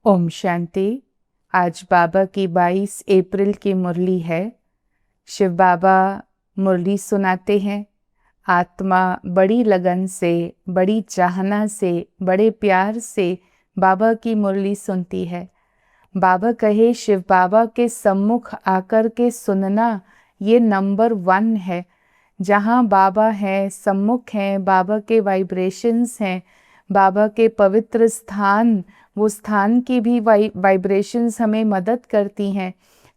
ओम शांति। आज बाबा की 22 अप्रैल की मुरली है। शिव बाबा मुरली सुनाते हैं। आत्मा बड़ी लगन से, बड़ी चाहना से, बड़े प्यार से बाबा की मुरली सुनती है। बाबा कहे शिव बाबा के सम्मुख आकर के सुनना ये नंबर 1 है। जहाँ बाबा हैं, सम्मुख हैं, बाबा के वाइब्रेशंस हैं, बाबा के पवित्र स्थान, वो स्थान की भी वाइब्रेशंस हमें मदद करती हैं।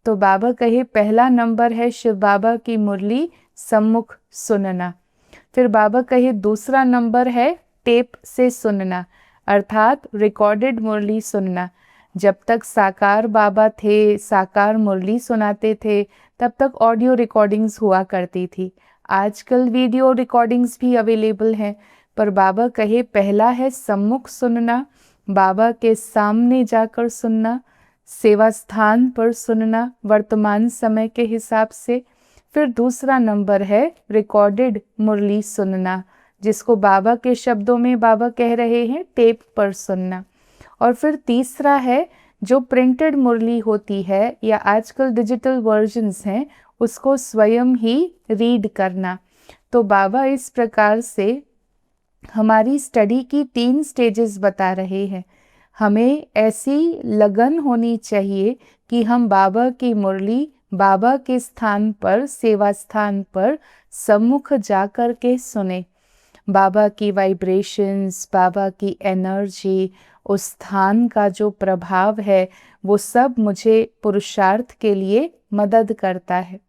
तो बाबा कहे पहला नंबर है शिव बाबा की मुरली सम्मुख सुनना। फिर बाबा कहे दूसरा नंबर है टेप से सुनना, अर्थात रिकॉर्डेड मुरली सुनना। जब तक साकार बाबा थे, साकार मुरली सुनाते थे, तब तक ऑडियो रिकॉर्डिंग्स हुआ करती थी। आजकल वीडियो रिकॉर्डिंग्स भी अवेलेबल हैं, पर बाबा कहे पहला है सम्मुख सुनना, बाबा के सामने जाकर सुनना, सेवा स्थान पर सुनना वर्तमान समय के हिसाब से। फिर दूसरा नंबर है रिकॉर्डेड मुरली सुनना, जिसको बाबा के शब्दों में बाबा कह रहे हैं टेप पर सुनना। और फिर तीसरा है जो प्रिंटेड मुरली होती है या आजकल डिजिटल वर्जन्स हैं, उसको स्वयं ही रीड करना। तो बाबा इस प्रकार से हमारी स्टडी की 3 स्टेजेस बता रहे हैं। हमें ऐसी लगन होनी चाहिए कि हम बाबा की मुरली बाबा के स्थान पर, सेवा स्थान पर सम्मुख जाकर के सुने। बाबा की वाइब्रेशंस, बाबा की एनर्जी, उस स्थान का जो प्रभाव है, वो सब मुझे पुरुषार्थ के लिए मदद करता है।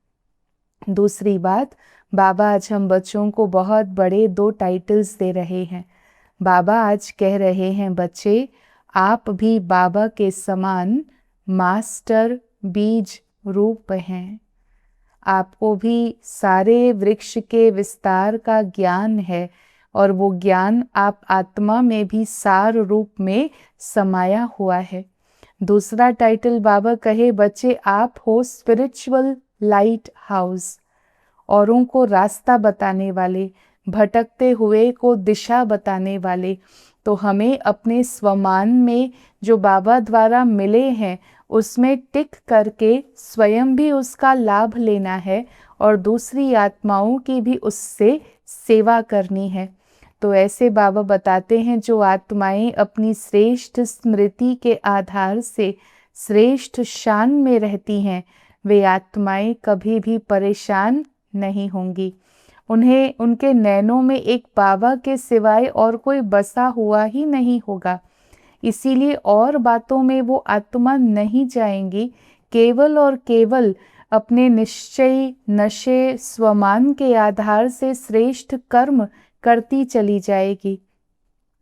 दूसरी बात, बाबा आज हम बच्चों को बहुत बड़े 2 टाइटल्स दे रहे हैं। बाबा आज कह रहे हैं बच्चे, आप भी बाबा के समान मास्टर बीज रूप हैं। आपको भी सारे वृक्ष के विस्तार का ज्ञान है और वो ज्ञान आप आत्मा में भी सार रूप में समाया हुआ है। दूसरा टाइटल बाबा कहे बच्चे, आप हो स्पिरिचुअल लाइट हाउस, औरों को रास्ता बताने वाले, भटकते हुए को दिशा बताने वाले। तो हमें अपने स्वमान में जो बाबा द्वारा मिले हैं उसमें टिक करके स्वयं भी उसका लाभ लेना है और दूसरी आत्माओं की भी उससे सेवा करनी है। तो ऐसे बाबा बताते हैं जो आत्माएं अपनी श्रेष्ठ स्मृति के आधार से श्रेष्ठ शान में रहती हैं, वे आत्माएं कभी भी परेशान नहीं होंगी। उन्हें उनके नैनों में एक बाबा के सिवाय और कोई बसा हुआ ही नहीं होगा। इसीलिए और बातों में वो आत्मा नहीं जाएंगी, केवल और केवल अपने निश्चय, नशे, स्वमान के आधार से श्रेष्ठ कर्म करती चली जाएगी।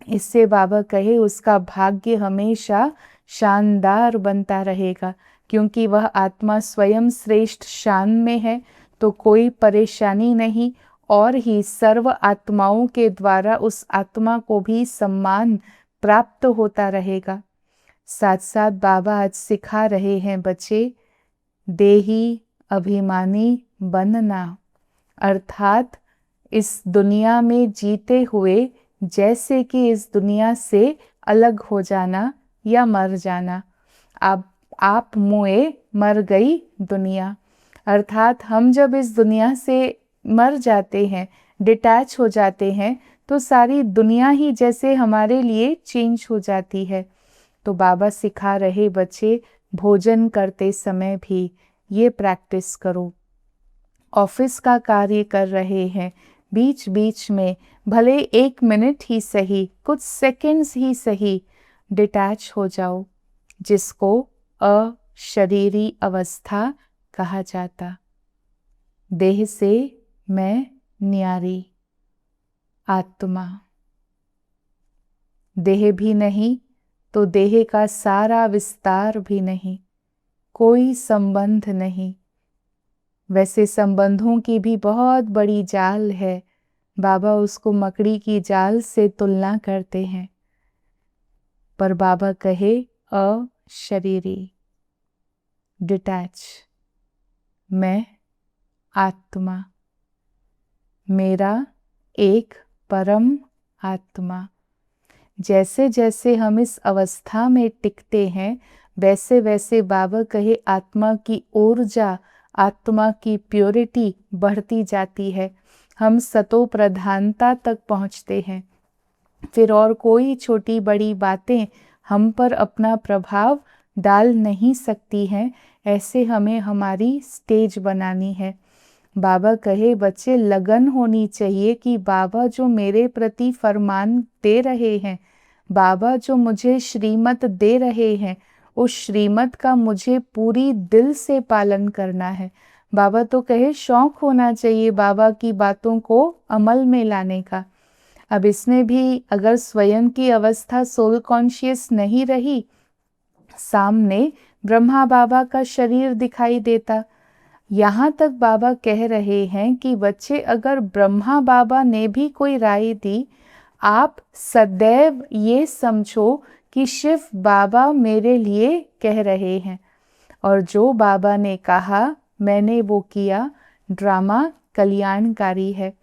इससे बाबा कहे उसका भाग्य हमेशा शानदार बनता रहेगा, क्योंकि वह आत्मा स्वयं श्रेष्ठ शान में है। तो कोई परेशानी नहीं, और ही सर्व आत्माओं के द्वारा उस आत्मा को भी सम्मान प्राप्त होता रहेगा। साथ साथ बाबा आज सिखा रहे हैं बच्चे, देही अभिमानी बनना, अर्थात इस दुनिया में जीते हुए जैसे कि इस दुनिया से अलग हो जाना या मर जाना। आप मुए मर गई दुनिया, अर्थात हम जब इस दुनिया से मर जाते हैं, डिटैच हो जाते हैं, तो सारी दुनिया ही जैसे हमारे लिए चेंज हो जाती है। तो बाबा सिखा रहे बच्चे, भोजन करते समय भी ये प्रैक्टिस करो। ऑफिस का कार्य कर रहे हैं, बीच बीच में भले 1 मिनट ही सही, कुछ सेकंड्स ही सही, डिटैच हो जाओ, जिसको अशरीरी अवस्था कहा जाता। देह से मैं न्यारी, आत्मा, देह भी नहीं तो देह का सारा विस्तार भी नहीं, कोई संबंध नहीं। वैसे संबंधों की भी बहुत बड़ी जाल है, बाबा उसको मकड़ी की जाल से तुलना करते हैं, पर बाबा कहे अशरीरी, डिटैच, मैं आत्मा, मेरा एक परम आत्मा, जैसे जैसे हम इस अवस्था में टिकते हैं वैसे वैसे बाबा कहे आत्मा की ऊर्जा, आत्मा की प्योरिटी बढ़ती जाती है। हम सतो प्रधानता तक पहुँचते हैं। फिर और कोई छोटी बड़ी बातें हम पर अपना प्रभाव डाल नहीं सकती हैं। ऐसे हमें हमारी स्टेज बनानी है। बाबा कहे बच्चे लगन होनी चाहिए कि बाबा जो मेरे प्रति फरमान दे रहे हैं, बाबा जो मुझे श्रीमत दे रहे हैं, उस श्रीमत का मुझे पूरी दिल से पालन करना है। बाबा तो कहे शौक होना चाहिए बाबा की बातों को अमल में लाने का। अब इसमें भी अगर स्वयं की अवस्था सोल कॉन्शियस नहीं रही, सामने ब्रह्मा बाबा का शरीर दिखाई देता। यहाँ तक बाबा कह रहे हैं कि बच्चे अगर ब्रह्मा बाबा ने भी कोई राय दी, आप सदैव ये समझो कि शिव बाबा मेरे लिए कह रहे हैं और जो बाबा ने कहा मैंने वो किया। ड्रामा कल्याणकारी है।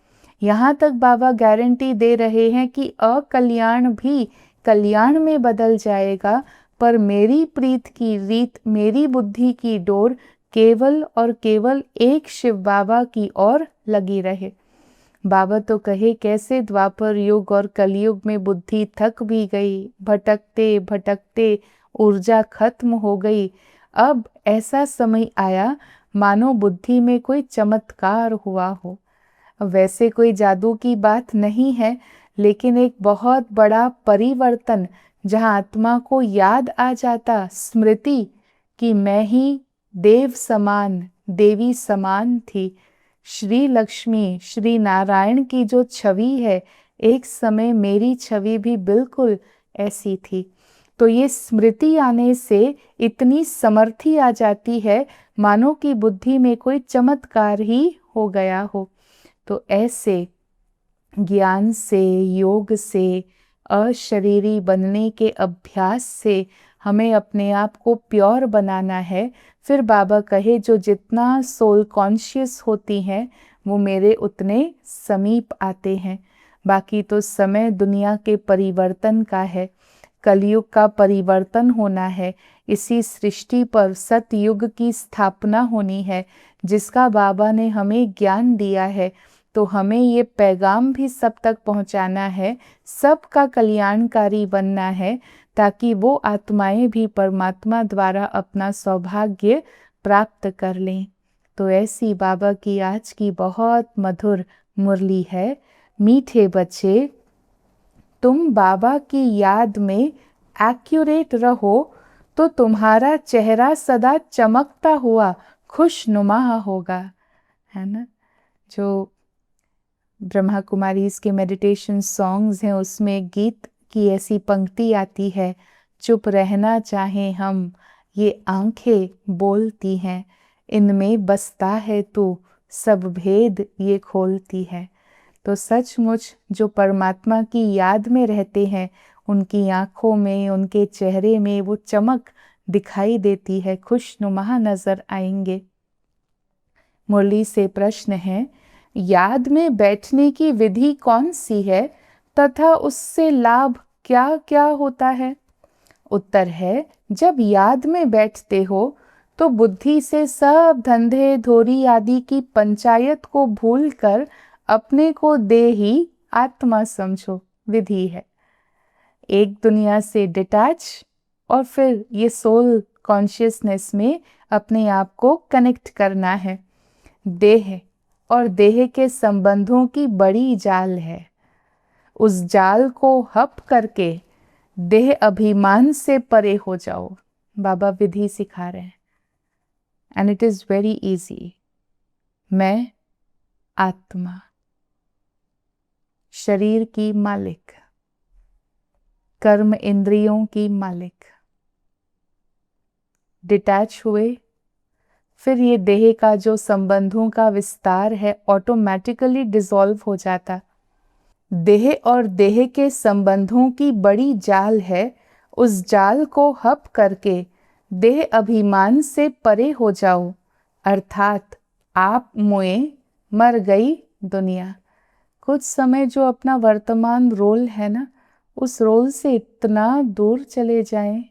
यहाँ तक बाबा गारंटी दे रहे हैं कि अकल्याण भी कल्याण में बदल जाएगा, पर मेरी प्रीत की रीत, मेरी बुद्धि की डोर केवल और केवल एक शिव बाबा की ओर लगी रहे। बाबा तो कहे कैसे द्वापर युग और कलयुग में बुद्धि थक भी गई, भटकते भटकते ऊर्जा खत्म हो गई। अब ऐसा समय आया मानो बुद्धि में कोई चमत्कार हुआ हो। वैसे कोई जादू की बात नहीं है, लेकिन एक बहुत बड़ा परिवर्तन, जहाँ आत्मा को याद आ जाता, स्मृति कि मैं ही देव समान, देवी समान थी। श्री लक्ष्मी, श्री नारायण की जो छवि है, एक समय मेरी छवि भी बिल्कुल ऐसी थी। तो ये स्मृति आने से इतनी समर्थी आ जाती है मानो कि बुद्धि में कोई चमत्कार ही हो गया हो। तो ऐसे ज्ञान से, योग से, अशरीरी बनने के अभ्यास से हमें अपने आप को प्योर बनाना है। फिर बाबा कहे जो जितना सोल कॉन्शियस होती हैं वो मेरे उतने समीप आते हैं। बाकी तो समय दुनिया के परिवर्तन का है, कलयुग का परिवर्तन होना है। इसी सृष्टि पर सतयुग की स्थापना होनी है, जिसका बाबा ने हमें ज्ञान दिया है। तो हमें ये पैगाम भी सब तक पहुंचाना है, सबका कल्याणकारी बनना है, ताकि वो आत्माएं भी परमात्मा द्वारा अपना सौभाग्य प्राप्त कर लें। तो ऐसी बाबा की आज की बहुत मधुर मुरली है। मीठे बच्चे, तुम बाबा की याद में एक्यूरेट रहो तो तुम्हारा चेहरा सदा चमकता हुआ खुशनुमा होगा, है ना। जो ब्रह्मा कुमारी के मेडिटेशन सॉन्ग्स हैं उसमें गीत की ऐसी पंक्ति आती है, चुप रहना चाहें हम ये आंखें बोलती हैं, इनमें बसता है तू सब भेद ये खोलती है। तो सचमुच जो परमात्मा की याद में रहते हैं उनकी आँखों में, उनके चेहरे में वो चमक दिखाई देती है, खुशनुमा नजर आएंगे। मुरली से प्रश्न है, याद में बैठने की विधि कौन सी है तथा उससे लाभ क्या क्या होता है? उत्तर है, जब याद में बैठते हो तो बुद्धि से सब धंधे धोरी आदि की पंचायत को भूलकर अपने को देही आत्मा समझो। विधि है एक दुनिया से डिटैच और फिर ये सोल कॉन्शियसनेस में अपने आप को कनेक्ट करना है। देह और देह के संबंधों की बड़ी जाल है, उस जाल को हप करके देह अभिमान से परे हो जाओ। बाबा विधि सिखा रहे हैं and it is very easy. मैं आत्मा, शरीर की मालिक, कर्म इंद्रियों की मालिक, डिटैच हुए, फिर ये देह का जो संबंधों का विस्तार है ऑटोमेटिकली डिसॉल्व हो जाता। देह और देह के संबंधों की बड़ी जाल है, उस जाल को हप करके देह अभिमान से परे हो जाओ, अर्थात आप मोए मर गई दुनिया। कुछ समय जो अपना वर्तमान रोल है ना उस रोल से इतना दूर चले जाएं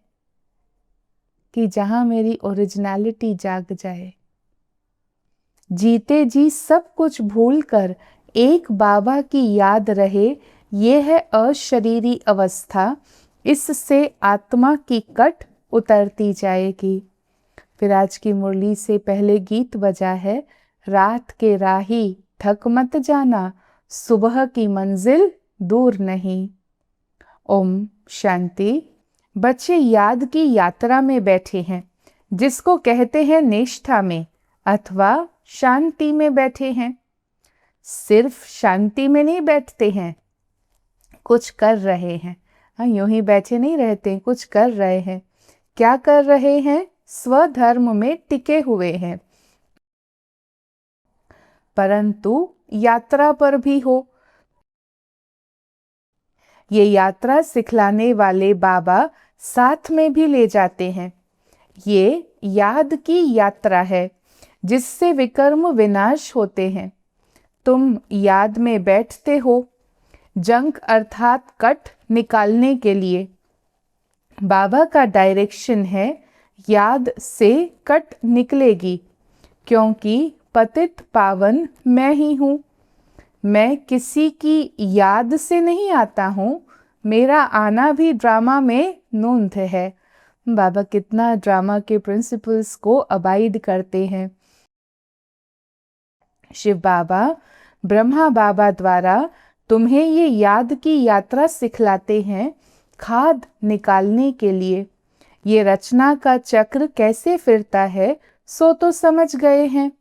कि जहां मेरी ओरिजिनलिटी जाग जाए। जीते जी सब कुछ भूलकर एक बाबा की याद रहे, ये है अशरीरी अवस्था। इससे आत्मा की कट उतरती जाएगी। फिर आज की मुरली से पहले गीत बजा है, रात के राही थक मत जाना, सुबह की मंजिल दूर नहीं। ओम शांति। बच्चे याद की यात्रा में बैठे हैं, जिसको कहते हैं निष्ठा में अथवा शांति में बैठे हैं। सिर्फ शांति में नहीं बैठते हैं, कुछ कर रहे हैं। हाँ, यूं ही बैठे नहीं रहते, कुछ कर रहे हैं। क्या कर रहे हैं? स्वधर्म में टिके हुए हैं, परंतु यात्रा पर भी हो। ये यात्रा सिखलाने वाले बाबा साथ में भी ले जाते हैं। ये याद की यात्रा है, जिससे विकर्म विनाश होते हैं। तुम याद में बैठते हो, जंक अर्थात कट निकालने के लिए। बाबा का डायरेक्शन है, याद से कट निकलेगी, क्योंकि पतित पावन मैं ही हूँ। मैं किसी की याद से नहीं आता हूँ, मेरा आना भी ड्रामा में नूंद है। बाबा कितना ड्रामा के प्रिंसिपल्स को अबाइड करते हैं। शिव बाबा ब्रह्मा बाबा द्वारा तुम्हें ये याद की यात्रा सिखलाते हैं, खाद निकालने के लिए। ये रचना का चक्र कैसे फिरता है सो तो समझ गए हैं।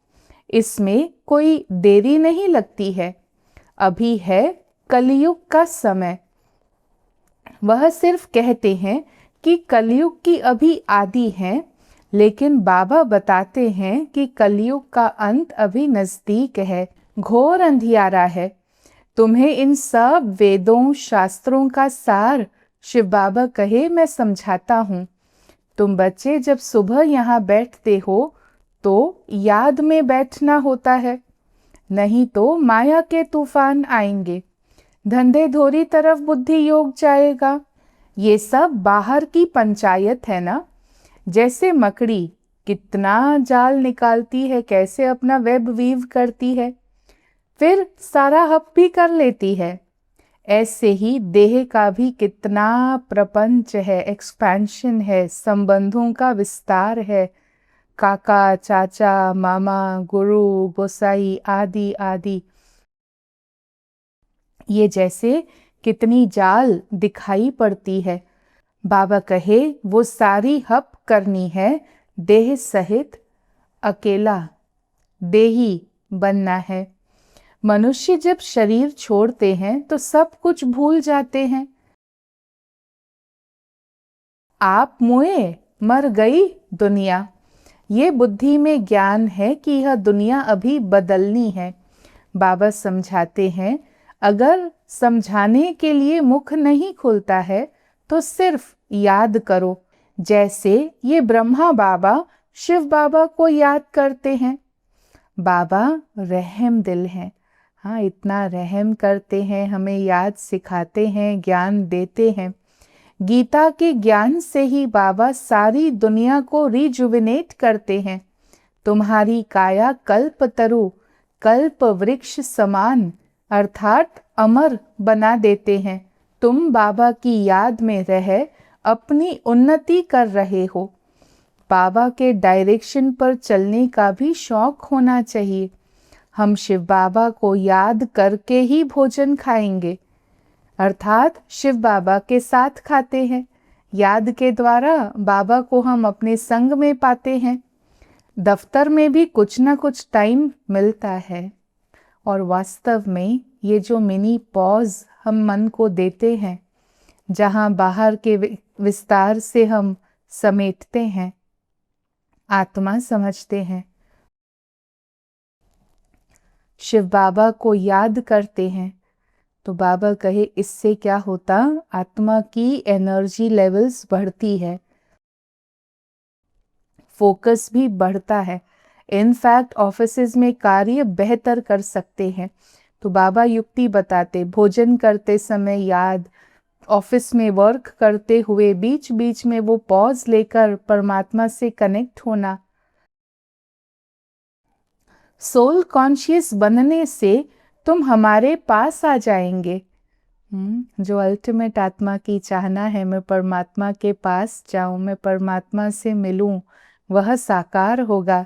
इसमें कोई देरी नहीं लगती है। अभी है कलयुग का समय। वह सिर्फ कहते हैं कि कलयुग की अभी आदि है, लेकिन बाबा बताते हैं कि कलयुग का अंत अभी नजदीक है, घोर अंधियारा है। तुम्हें इन सब वेदों शास्त्रों का सार शिव बाबा कहे मैं समझाता हूँ। तुम बच्चे जब सुबह यहाँ बैठते हो तो याद में बैठना होता है, नहीं तो माया के तूफान आएंगे, धंधे धोरी तरफ बुद्धि योग जाएगा। ये सब बाहर की पंचायत है ना। जैसे मकड़ी कितना जाल निकालती है, कैसे अपना वेब वीव करती है, फिर सारा हप भी कर लेती है। ऐसे ही देह का भी कितना प्रपंच है, एक्सपेंशन है, संबंधों का विस्तार है, काका चाचा मामा गुरु गोसाई आदि आदि। ये जैसे कितनी जाल दिखाई पड़ती है। बाबा कहे वो सारी हप करनी है, देह सहित अकेला देही बनना है। मनुष्य जब शरीर छोड़ते हैं तो सब कुछ भूल जाते हैं। आप मुए, मर गई दुनिया। ये बुद्धि में ज्ञान है कि यह दुनिया अभी बदलनी है। बाबा समझाते हैं, अगर समझाने के लिए मुख नहीं खुलता है तो सिर्फ याद करो, जैसे ये ब्रह्मा बाबा शिव बाबा को याद करते हैं। बाबा रहम दिल हैं। हाँ, इतना रहम करते हैं, हमें याद सिखाते हैं, ज्ञान देते हैं। गीता के ज्ञान से ही बाबा सारी दुनिया को रिजुविनेट करते हैं। तुम्हारी काया कल्प तरु, कल्प वृक्ष समान अर्थात अमर बना देते हैं। तुम बाबा की याद में रह अपनी उन्नति कर रहे हो। बाबा के डायरेक्शन पर चलने का भी शौक होना चाहिए। हम शिव बाबा को याद करके ही भोजन खाएंगे, अर्थात शिव बाबा के साथ खाते हैं। याद के द्वारा बाबा को हम अपने संग में पाते हैं। दफ्तर में भी कुछ ना कुछ टाइम मिलता है, और वास्तव में ये जो मिनी पॉज हम मन को देते हैं, जहाँ बाहर के विस्तार से हम समेटते हैं, आत्मा समझते हैं, शिव बाबा को याद करते हैं, तो बाबा कहे इससे क्या होता, आत्मा की एनर्जी लेवल्स बढ़ती है, फोकस भी बढ़ता है। इनफैक्ट ऑफिसेज में कार्य बेहतर कर सकते हैं। तो बाबा युक्ति बताते, भोजन करते समय याद, ऑफिस में वर्क करते हुए बीच बीच में वो पॉज लेकर परमात्मा से कनेक्ट होना। सोल कॉन्शियस बनने से तुम हमारे पास आ जाएंगे। जो अल्टीमेट आत्मा की चाहना है, मैं परमात्मा के पास जाऊं, मैं परमात्मा से मिलूं, वह साकार होगा।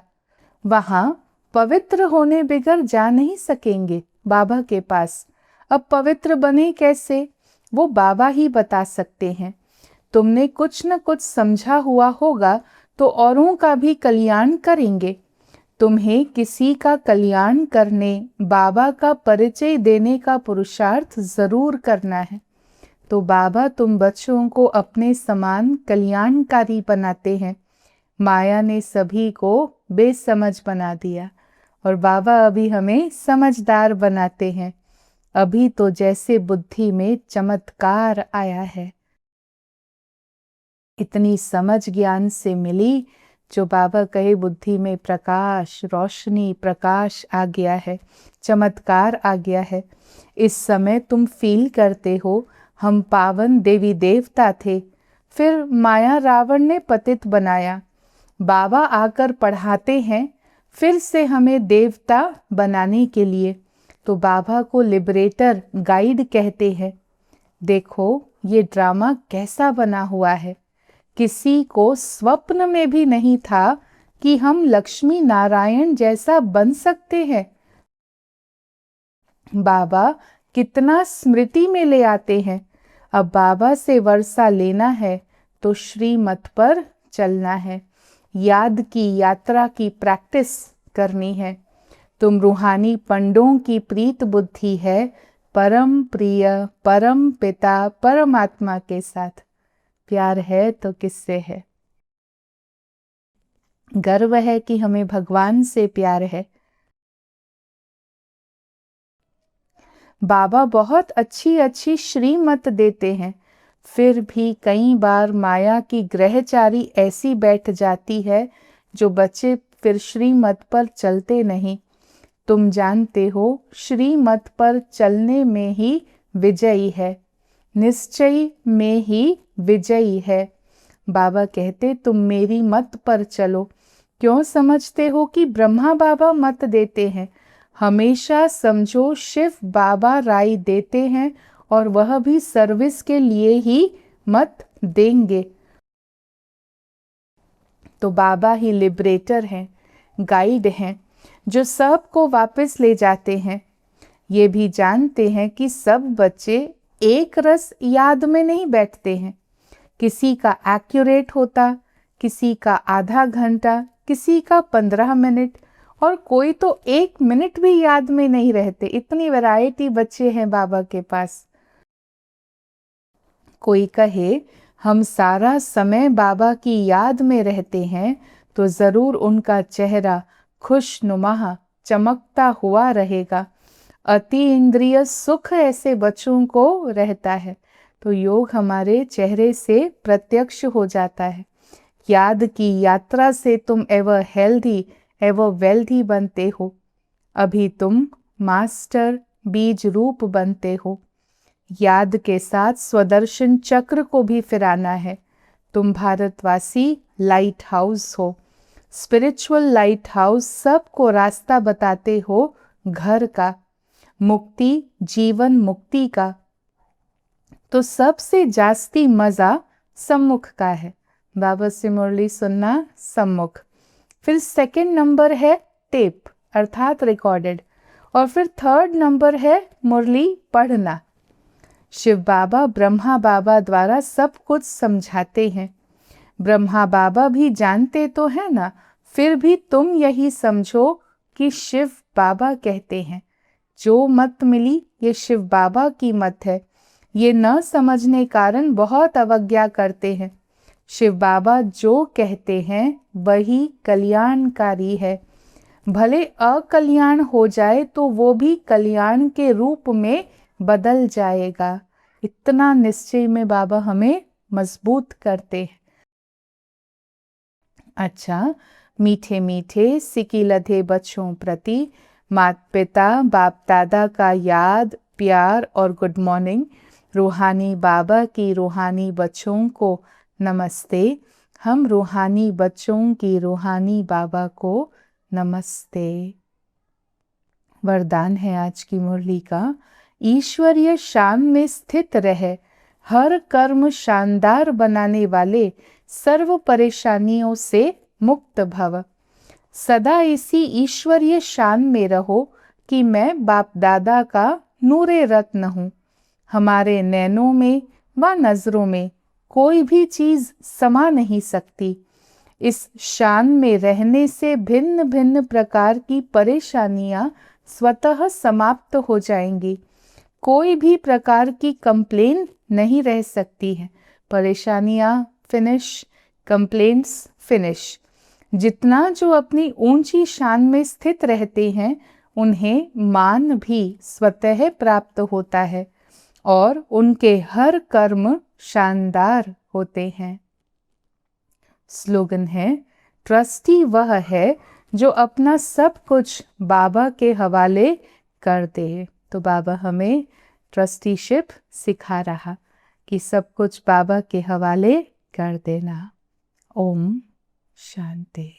वहां पवित्र होने बगैर जा नहीं सकेंगे बाबा के पास। अब पवित्र बने कैसे, वो बाबा ही बता सकते हैं। तुमने कुछ न कुछ समझा हुआ होगा तो औरों का भी कल्याण करेंगे। तुम्हें किसी का कल्याण करने, बाबा का परिचय देने का पुरुषार्थ जरूर करना है। तो बाबा तुम बच्चों को अपने समान कल्याणकारी बनाते हैं। माया ने सभी को बेसमझ बना दिया और बाबा अभी हमें समझदार बनाते हैं। अभी तो जैसे बुद्धि में चमत्कार आया है, इतनी समझ ज्ञान से मिली, जो बाबा कहे बुद्धि में प्रकाश, रोशनी, प्रकाश आ गया है, चमत्कार आ गया है। इस समय तुम फील करते हो हम पावन देवी देवता थे, फिर माया रावण ने पतित बनाया। बाबा आकर पढ़ाते हैं फिर से हमें देवता बनाने के लिए। तो बाबा को लिबरेटर, गाइड कहते हैं। देखो ये ड्रामा कैसा बना हुआ है। किसी को स्वप्न में भी नहीं था कि हम लक्ष्मी नारायण जैसा बन सकते हैं। बाबा कितना स्मृति में ले आते हैं। अब बाबा से वर्षा लेना है तो श्रीमत पर चलना है, याद की यात्रा की प्रैक्टिस करनी है। तुम रूहानी पंडों की प्रीत बुद्धि है, परम प्रिय परम पिता परमात्मा के साथ। प्यार है तो किससे है? गर्व है कि हमें भगवान से प्यार है। बाबा बहुत अच्छी अच्छी श्रीमत देते हैं, फिर भी कई बार माया की ग्रहचारी ऐसी बैठ जाती है जो बच्चे फिर श्रीमत पर चलते नहीं। तुम जानते हो श्रीमत पर चलने में ही विजयी है, निश्चय में ही विजयी है। बाबा कहते तुम मेरी मत पर चलो। क्यों समझते हो कि ब्रह्मा बाबा मत देते हैं? हमेशा समझो शिव बाबा राय देते हैं और वह भी सर्विस के लिए ही मत देंगे। तो बाबा ही लिबरेटर हैं, गाइड हैं, जो सबको वापस ले जाते हैं। ये भी जानते हैं कि सब बच्चे एक रस याद में नहीं बैठते हैं। किसी का एक्यूरेट होता, किसी का आधा घंटा, किसी का 15 मिनट, और कोई तो 1 मिनट भी याद में नहीं रहते। इतनी वैरायटी बच्चे हैं बाबा के पास। कोई कहे हम सारा समय बाबा की याद में रहते हैं, तो जरूर उनका चेहरा खुशनुमा चमकता हुआ रहेगा। अति इंद्रिय सुख ऐसे बच्चों को रहता है, तो योग हमारे चेहरे से प्रत्यक्ष हो जाता है। याद की यात्रा से तुम एवर हेल्दी एवर वेल्दी बनते हो। अभी तुम मास्टर बीज रूप बनते हो। याद के साथ स्वदर्शन चक्र को भी फिराना है। तुम भारतवासी लाइट हाउस हो, स्पिरिचुअल लाइट हाउस। सबको रास्ता बताते हो घर का, मुक्ति जीवन मुक्ति का। तो सबसे जास्ती मजा सम्मुख का है। बाबा से मुरली सुनना सम्मुख। फिर सेकंड नंबर है टेप अर्थात रिकॉर्डेड, और फिर थर्ड नंबर है मुरली पढ़ना। शिव बाबा ब्रह्मा बाबा द्वारा सब कुछ समझाते हैं। ब्रह्मा बाबा भी जानते तो है ना, फिर भी तुम यही समझो कि शिव बाबा कहते हैं। जो मत मिली ये शिव बाबा की मत है। ये न समझने कारण बहुत अवज्ञा करते हैं। शिव बाबा जो कहते हैं वही कल्याणकारी है। भले अकल्याण हो जाए तो वो भी कल्याण के रूप में बदल जाएगा। इतना निश्चय में बाबा हमें मजबूत करते हैं। अच्छा, मीठे मीठे सिकी लधे बच्चों प्रति माता पिता बाप दादा का याद, प्यार और गुड मॉर्निंग। रूहानी बाबा की रूहानी बच्चों को नमस्ते। हम रूहानी बच्चों की रूहानी बाबा को नमस्ते। वरदान है आज की मुरली का, ईश्वरीय शान में स्थित रहे, हर कर्म शानदार बनाने वाले, सर्व परेशानियों से मुक्त भव। सदा इसी ईश्वरीय शान में रहो कि मैं बाप दादा का नूरे रत्न हूँ। हमारे नैनों में व नजरों में कोई भी चीज समा नहीं सकती। इस शान में रहने से भिन्न भिन्न प्रकार की परेशानियां स्वतः समाप्त हो जाएंगी। कोई भी प्रकार की कंप्लेन नहीं रह सकती है। परेशानियां फिनिश, कंप्लेंट्स फिनिश। जितना जो अपनी ऊंची शान में स्थित रहते हैं उन्हें मान भी स्वतः प्राप्त होता है और उनके हर कर्म शानदार होते हैं। स्लोगन है, ट्रस्टी वह है जो अपना सब कुछ बाबा के हवाले कर दे। तो बाबा हमें ट्रस्टीशिप सिखा रहा कि सब कुछ बाबा के हवाले कर देना। ओम शांति।